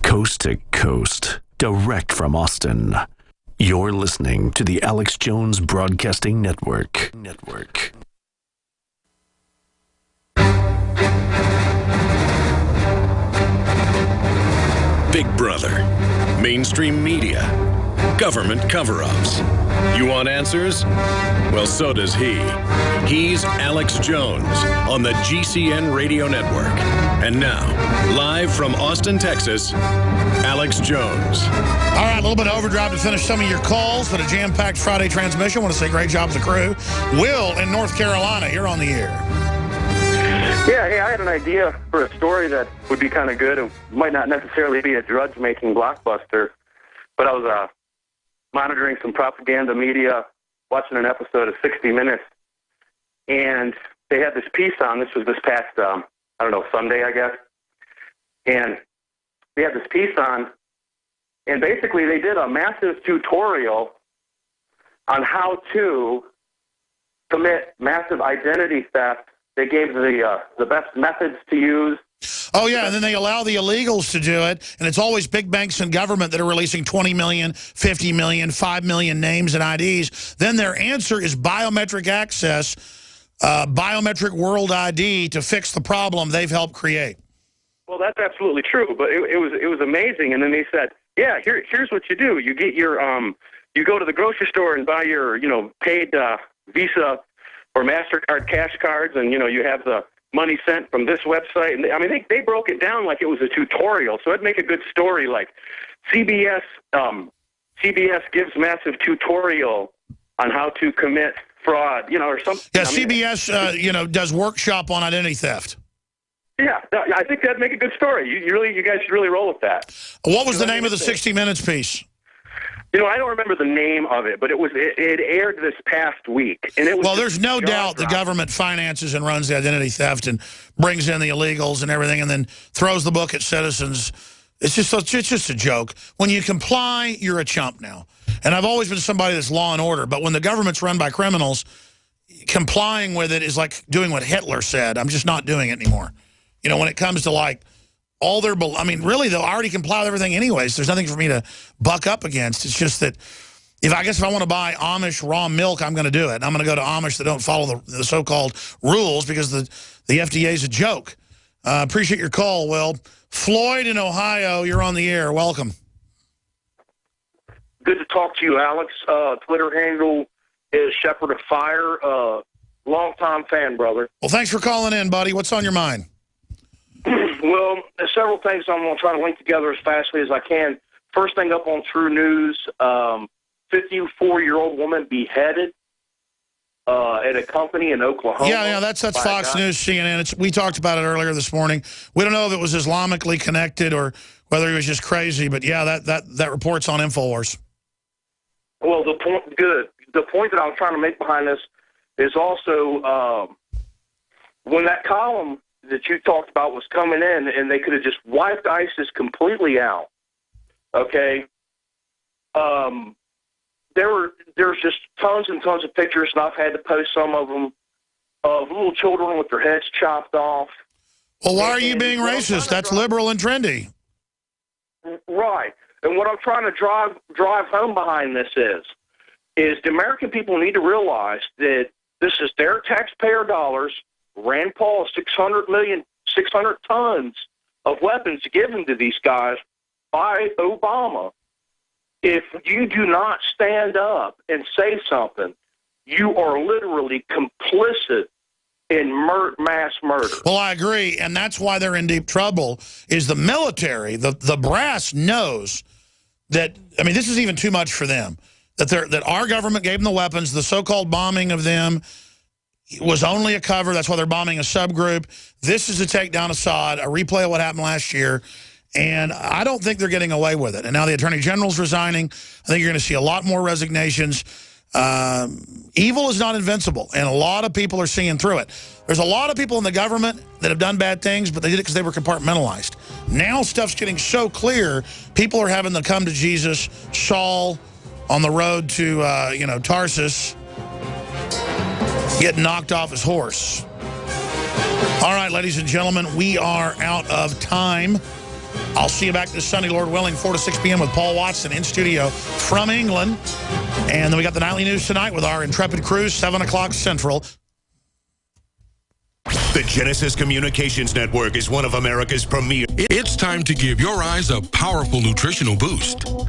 Coast to coast, direct from Austin. You're listening to the Alex Jones Broadcasting Network. Big Brother, mainstream media, government cover-ups. You want answers? Well, so does he. He's Alex Jones on the GCN Radio Network. And now, live from Austin, Texas, Alex Jones. All right, a little bit of overdrive to finish some of your calls, but a jam-packed Friday transmission. I want to say great job to the crew. Will in North Carolina, you're on the air. Yeah, hey, I had an idea for a story that would be kind of good. It might not necessarily be a drudge-making blockbuster, but I was monitoring some propaganda media, watching an episode of 60 Minutes, and they had this piece on. This was this past, Sunday, I guess. And they had this piece on, and basically they did a massive tutorial on how to commit massive identity theft. They gave the best methods to use. Oh, yeah, and then they allow the illegals to do it, and it's always big banks and government that are releasing 20 million, 50 million, 5 million names and IDs. Then their answer is biometric access, biometric world ID to fix the problem they've helped create. Well, that's absolutely true, but it was amazing. And then they said, yeah, here's what you do. You get your you go to the grocery store and buy your paid Visa or MasterCard cash cards, and you have the money sent from this website. And they broke it down like it was a tutorial, so it'd make a good story. Like CBS gives massive tutorial on how to commit fraud, or something. Yeah, CBS does workshop on identity theft. Yeah, I think that'd make a good story. You guys should really roll with that. What was the name of the 60 Minutes piece? I don't remember the name of it, but it aired this past week. And it was there's no doubt the government finances and runs the identity theft and brings in the illegals and everything and then throws the book at citizens. It's just a joke. When you comply, you're a chump now. And I've always been somebody that's law and order, but when the government's run by criminals, complying with it is like doing what Hitler said. I'm just not doing it anymore. When it comes to all their, really, they'll already comply with everything anyways. There's nothing for me to buck up against. It's just that if I want to buy Amish raw milk, I'm going to do it. I'm going to go to Amish that don't follow the so-called rules because the FDA is a joke. Appreciate your call, Will. Floyd in Ohio, you're on the air. Welcome. Good to talk to you, Alex. Twitter handle is Shepherd of Fire. Long-time fan, brother. Well, thanks for calling in, buddy. What's on your mind? Well, there's several things I'm going to try to link together as fastly as I can. First thing up on True News, 54-year-old woman beheaded at a company in Oklahoma. Yeah, that's Fox News, CNN. We talked about it earlier this morning. We don't know if it was Islamically connected or whether he was just crazy, but yeah, that report's on InfoWars. Well, the point that I was trying to make behind this is also when that column that you talked about was coming in, and they could have just wiped ISIS completely out. Okay, there's just tons and tons of pictures, and I've had to post some of them of little children with their heads chopped off. Well, why are you being racist? That's liberal and trendy. Right, and what I'm trying to drive home behind this is the American people need to realize that this is their taxpayer dollars. Rand Paul, 600 tons of weapons given to these guys by Obama. If you do not stand up and say something, you are literally complicit in mass murder. Well, I agree, and that's why they're in deep trouble, is the military, the brass knows that, this is even too much for them, that our government gave them the weapons, the so-called bombing of them, was only a cover. That's why they're bombing a subgroup. This is to take down Assad, a replay of what happened last year. And I don't think they're getting away with it. And now the Attorney General's resigning. I think you're going to see a lot more resignations. Evil is not invincible, and a lot of people are seeing through it. There's a lot of people in the government that have done bad things, but they did it because they were compartmentalized. Now stuff's getting so clear, people are having to come to Jesus. Saul on the road to, Tarsus, getting knocked off his horse. All right, ladies and gentlemen, we are out of time. I'll see you back this Sunday, Lord willing, 4 to 6 p.m. with Paul Watson in studio from England. And then we got the Nightly News tonight with our intrepid crew, 7 o'clock Central. The Genesis Communications Network is one of America's premier. It's time to give your eyes a powerful nutritional boost.